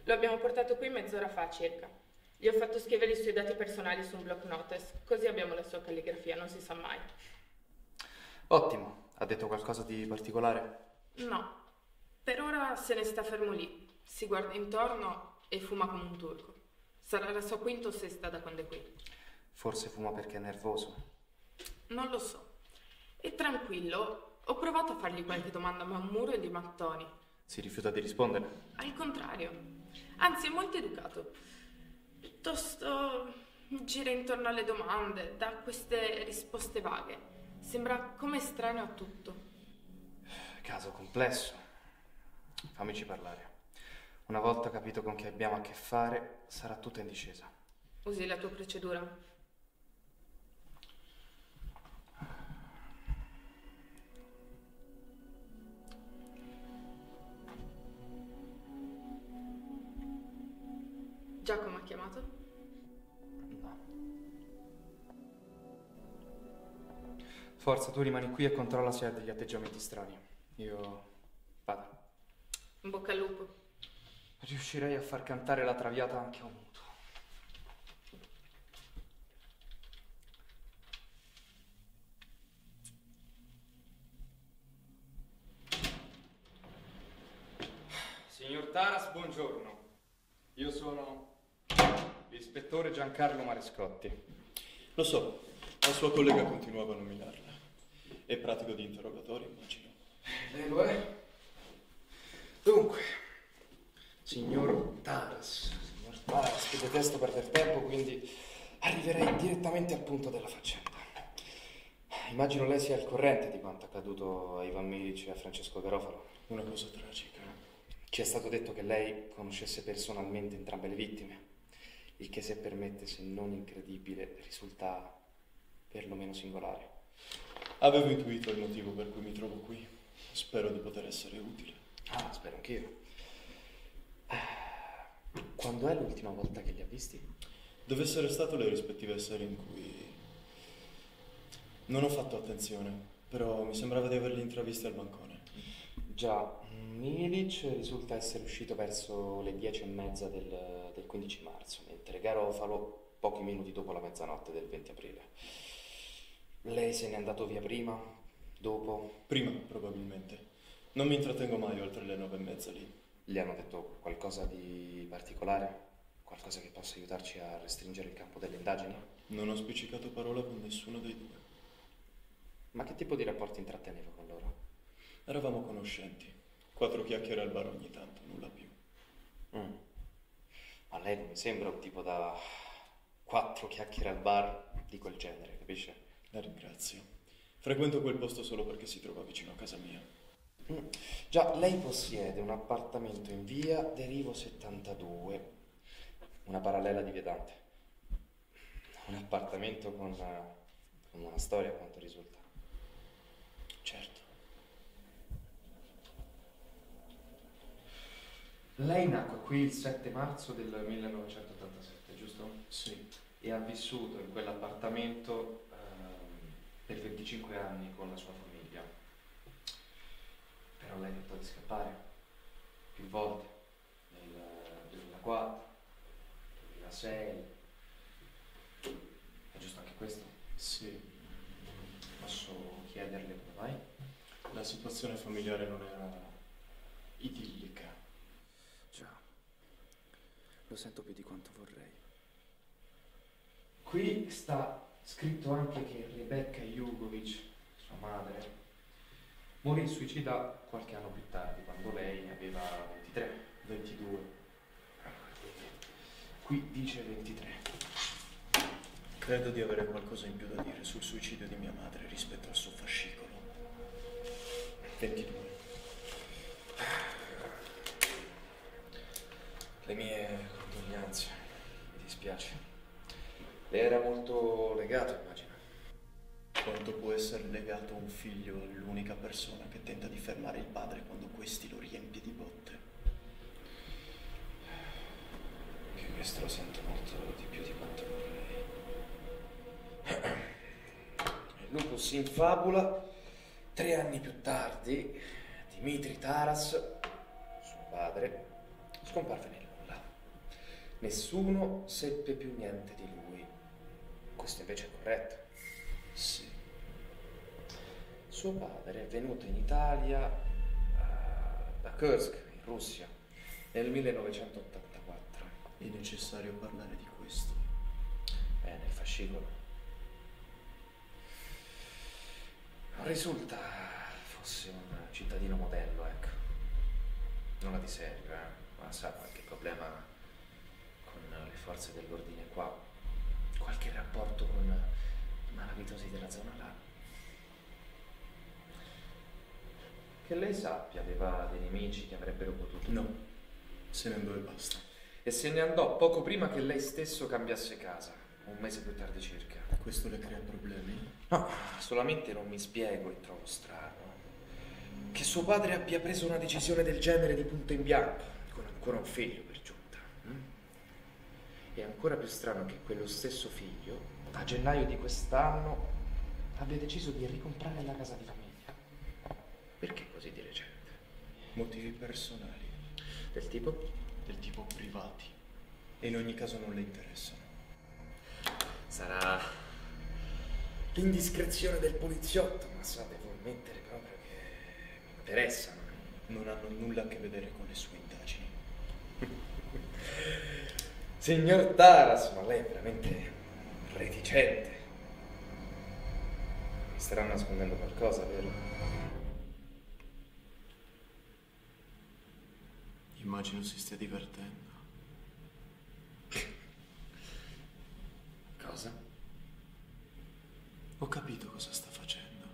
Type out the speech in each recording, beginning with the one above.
Lo abbiamo portato qui mezz'ora fa circa. Gli ho fatto scrivere i suoi dati personali su un block notice, così abbiamo la sua calligrafia, non si sa mai. Ottimo. Ha detto qualcosa di particolare? No, per ora se ne sta fermo lì, si guarda intorno e fuma come un turco. Sarà la sua quinta o sesta da quando è qui. Forse fuma perché è nervoso. Non lo so. È tranquillo. Ho provato a fargli qualche domanda, ma un muro di mattoni. Si rifiuta di rispondere? Al contrario. Anzi, è molto educato. Piuttosto gira intorno alle domande, dà queste risposte vaghe. Sembra come estraneo a tutto. Caso complesso. Fammici parlare. Una volta capito con chi abbiamo a che fare, sarà tutta in discesa. Usi la tua procedura? Giacomo ha chiamato? No. Forza, tu rimani qui e controlla se ha degli atteggiamenti strani. Io vado. In bocca al lupo. Riuscirei a far cantare la Traviata anche a un muto. Signor Taras, buongiorno. Io sono l'ispettore Giancarlo Marescotti. Lo so, la sua collega continuava a nominarla. È pratico di interrogatorio, immagino. Lei lo è? Dunque, signor Taras, che detesto perdere tempo, quindi arriverei direttamente al punto della faccenda. Immagino lei sia al corrente di quanto accaduto a Ivan Milic e a Francesco Garofalo. Una cosa tragica. Ci è stato detto che lei conoscesse personalmente entrambe le vittime, il che, se permette, se non incredibile, risulta perlomeno singolare. Avevo intuito il motivo per cui mi trovo qui. Spero di poter essere utile. Ah, spero anch'io. Quando è l'ultima volta che li ha visti? Deve essere stato le rispettive sere in cui non ho fatto attenzione, però mi sembrava di averli intravisti al bancone. Già, Milic risulta essere uscito verso le 10:30 del 15 marzo, mentre Garofalo pochi minuti dopo la mezzanotte del 20 aprile. Lei se n'è andato via prima? Dopo? Prima, probabilmente. Non mi intrattengo mai oltre le 9:30 lì. Le hanno detto qualcosa di particolare? Qualcosa che possa aiutarci a restringere il campo delle indagini? Non ho spiccicato parola con nessuno dei due. Ma che tipo di rapporti intratteneva con loro? Eravamo conoscenti. 4 chiacchiere al bar ogni tanto, nulla più. Ma lei non mi sembra un tipo da 4 chiacchiere al bar di quel genere, capisce? La ringrazio. Frequento quel posto solo perché si trova vicino a casa mia. Già, lei possiede un appartamento in via Derivo 72, una parallela di via Dante. Un appartamento con una storia, a quanto risulta. Certo. Lei nacque qui il 7 marzo del 1987, giusto? Sì. E ha vissuto in quell'appartamento per 25 anni con la sua famiglia. Però lei tentò di scappare più volte, nel 2004, 2006. È giusto anche questo? Sì. Posso chiederle come mai? La situazione familiare non era idillica. Già, lo sento più di quanto vorrei. Qui sta scritto anche che Rebecca Jugovic, sua madre, morì suicida qualche anno più tardi, quando lei ne aveva 23, 22. Qui dice 23. Credo di avere qualcosa in più da dire sul suicidio di mia madre rispetto al suo fascicolo. 22. Le mie condoglianze, mi dispiace. Lei era molto legato, immagino. Quanto può essere legato un figlio all'unica persona che tenta di fermare il padre quando questi lo riempie di botte? Che questo lo sento molto di più di quanto vorrei. Il lupus in fabula. 3 anni più tardi, Dimitri Taras, suo padre, scomparve nel nulla. Nessuno seppe più niente di lui. Questo invece è corretto. Sì. Suo padre è venuto in Italia da Kursk, in Russia, nel 1984. È necessario parlare di questo. Nel fascicolo. Non risulta fosse un cittadino modello, ecco. Nulla di serio, ma sa qualche problema con le forze dell'ordine qua. Qualche rapporto con i malavitosi della zona là. Che lei sappia, aveva dei nemici che avrebbero potuto... No, se ne andò e basta. E se ne andò poco prima che lei stesso cambiasse casa, un mese più tardi circa. Questo le crea problemi? No, solamente non mi spiego e trovo strano che suo padre abbia preso una decisione del genere di punto in bianco, con ancora un figlio per giunta. È ancora più strano che quello stesso figlio, a gennaio di quest'anno, abbia deciso di ricomprare la casa di famiglia. Perché così di recente? Motivi personali. Del tipo? Del tipo privati. E in ogni caso non le interessano. Sarà l'indiscrezione del poliziotto, ma sa, devo ammettere proprio che mi interessano. Non hanno nulla a che vedere con le sue indagini. Signor Taras, ma lei è veramente reticente. Mi starà nascondendo qualcosa, vero? Immagino si stia divertendo. Cosa? Ho capito cosa sta facendo.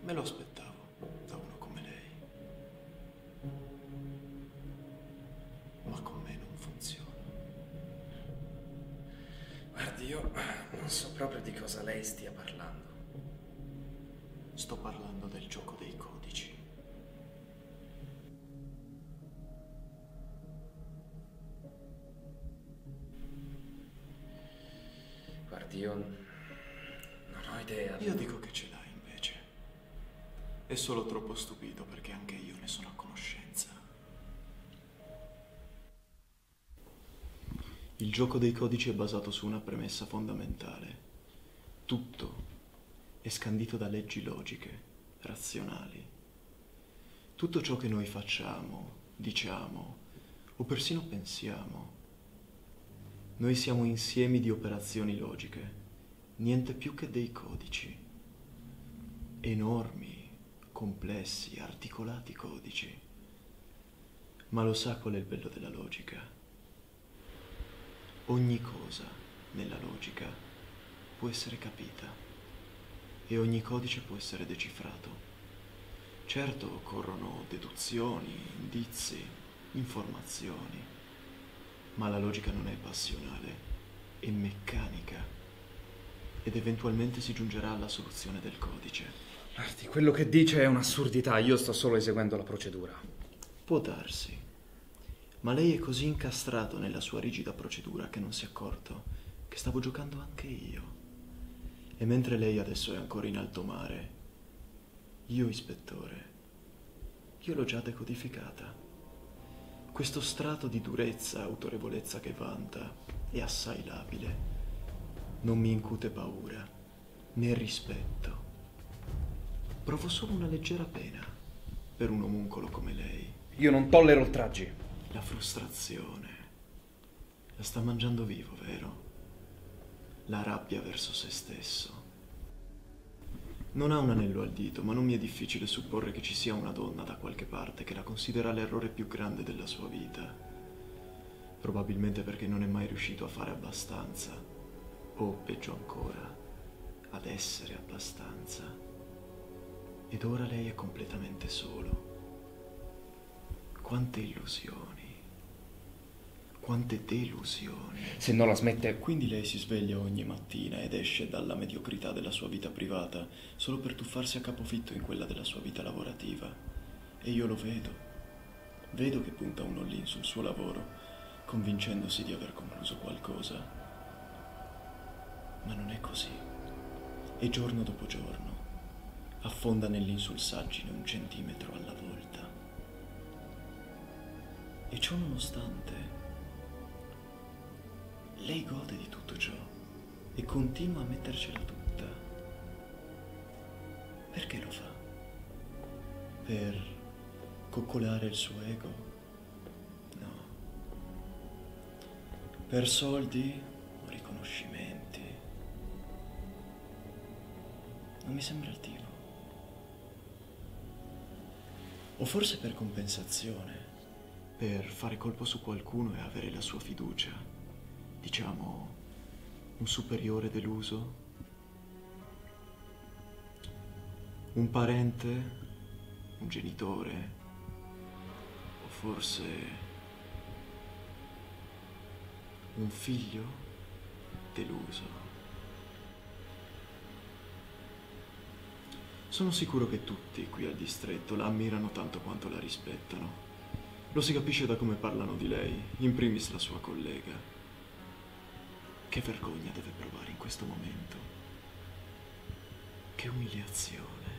Me lo aspettavo da uno come lei. Ma con me non funziona. Guardi, io non so proprio di cosa lei stia parlando. Sto parlando del gioco dei codici. Guardi, io non ho idea. Io dico che ce l'hai invece. È solo troppo stupido perché anche io ne sono a conoscenza. Il gioco dei codici è basato su una premessa fondamentale. Tutto è scandito da leggi logiche, razionali. Tutto ciò che noi facciamo, diciamo o persino pensiamo, noi siamo insiemi di operazioni logiche, niente più che dei codici. Enormi, complessi, articolati codici. Ma lo sa qual è il bello della logica? Ogni cosa nella logica può essere capita e ogni codice può essere decifrato. Certo, occorrono deduzioni, indizi, informazioni, ma la logica non è passionale, è meccanica ed eventualmente si giungerà alla soluzione del codice. Guardi, quello che dice è un'assurdità, io sto solo eseguendo la procedura. Può darsi, ma lei è così incastrato nella sua rigida procedura che non si è accorto che stavo giocando anche io. E mentre lei adesso è ancora in alto mare, io, ispettore, io l'ho già decodificata. Questo strato di durezza, autorevolezza che vanta è assai labile. Non mi incute paura, né rispetto. Provo solo una leggera pena per un omuncolo come lei. Io non tollero oltraggi. La frustrazione la sta mangiando vivo, vero? La rabbia verso se stesso. Non ha un anello al dito, ma non mi è difficile supporre che ci sia una donna da qualche parte che la considera l'errore più grande della sua vita. Probabilmente perché non è mai riuscito a fare abbastanza, o peggio ancora, ad essere abbastanza. Ed ora lei è completamente solo. Quante illusioni. Quante delusioni. Se non la smette... Quindi lei si sveglia ogni mattina ed esce dalla mediocrità della sua vita privata solo per tuffarsi a capofitto in quella della sua vita lavorativa. E io lo vedo. Vedo che punta un all-in sul suo lavoro, convincendosi di aver concluso qualcosa. Ma non è così. E giorno dopo giorno affonda nell'insulsaggine 1 centimetro alla volta. E ciò nonostante Lei gode di tutto ciò e continua a mettercela tutta. Perché lo fa? Per coccolare il suo ego? No. Per soldi o riconoscimenti? Non mi sembra il tipo. O forse per compensazione, per fare colpo su qualcuno e avere la sua fiducia. Diciamo, un superiore deluso? Un parente? Un genitore? O forse un figlio deluso? Sono sicuro che tutti qui al distretto la ammirano tanto quanto la rispettano. Lo si capisce da come parlano di lei, in primis la sua collega. Che vergogna deve provare in questo momento. Che umiliazione.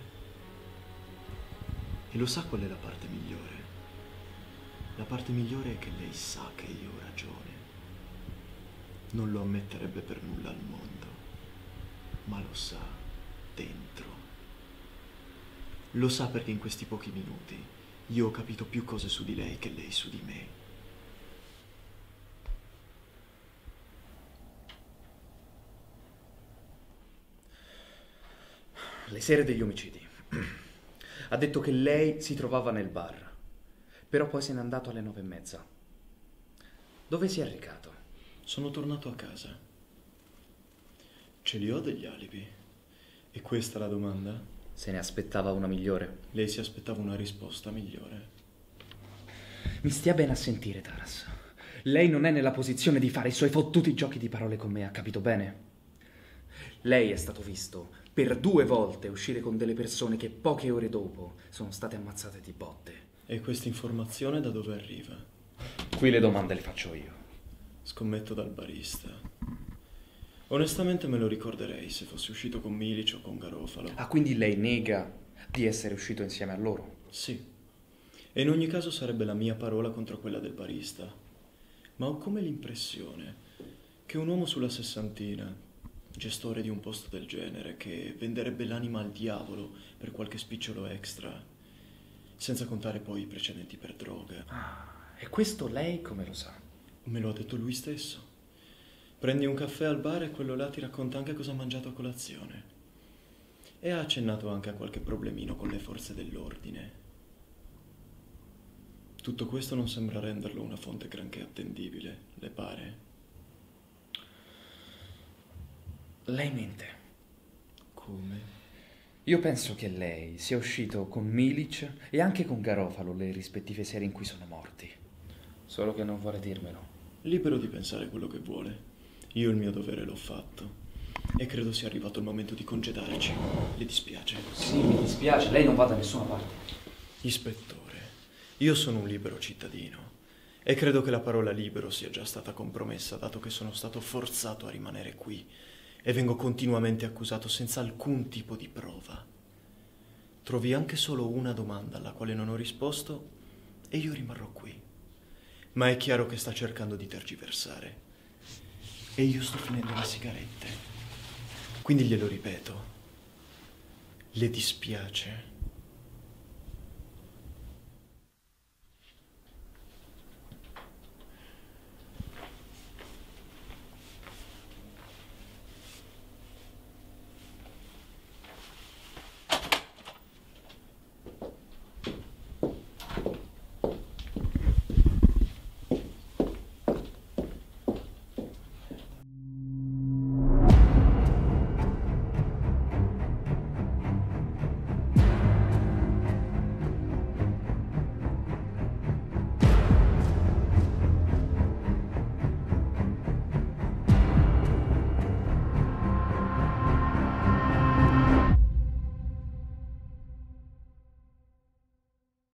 E lo sa qual è la parte migliore? La parte migliore è che lei sa che io ho ragione. Non lo ammetterebbe per nulla al mondo, ma lo sa dentro. Lo sa perché in questi pochi minuti io ho capito più cose su di lei che lei su di me. Le sere degli omicidi. Ha detto che lei si trovava nel bar, però poi se n'è andato alle 9:30. Dove si è recato? Sono tornato a casa. Ce li ho degli alibi? E questa è la domanda? Se ne aspettava una migliore? Lei si aspettava una risposta migliore. Mi stia bene a sentire, Taras. Lei non è nella posizione di fare i suoi fottuti giochi di parole con me, ha capito bene? Lei è stato visto per 2 volte uscire con delle persone che poche ore dopo sono state ammazzate di botte. E questa informazione da dove arriva? Qui le domande le faccio io. Scommetto dal barista. Onestamente me lo ricorderei se fossi uscito con Milic o con Garofalo. Ah, quindi lei nega di essere uscito insieme a loro? Sì. E in ogni caso sarebbe la mia parola contro quella del barista. Ma ho come l'impressione che un uomo sulla sessantina, gestore di un posto del genere, che venderebbe l'anima al diavolo per qualche spicciolo extra, senza contare poi i precedenti per droga. Ah, e questo lei come lo sa? Me lo ha detto lui stesso. Prendi un caffè al bar e quello là ti racconta anche cosa ha mangiato a colazione. E ha accennato anche a qualche problemino con le forze dell'ordine. Tutto questo non sembra renderlo una fonte granché attendibile, le pare? Lei mente. Come? Io penso che lei sia uscito con Milic e anche con Garofalo le rispettive sere in cui sono morti. Solo che non vuole dirmelo. Libero di pensare quello che vuole. Io il mio dovere l'ho fatto. E credo sia arrivato il momento di congedarci. Le dispiace? Sì, mi dispiace, lei non va da nessuna parte. Ispettore, io sono un libero cittadino. E credo che la parola libero sia già stata compromessa, dato che sono stato forzato a rimanere qui. E vengo continuamente accusato senza alcun tipo di prova. Trovi anche solo una domanda alla quale non ho risposto e io rimarrò qui. Ma è chiaro che sta cercando di tergiversare. E io sto finendo le sigarette. Quindi glielo ripeto. Le dispiace?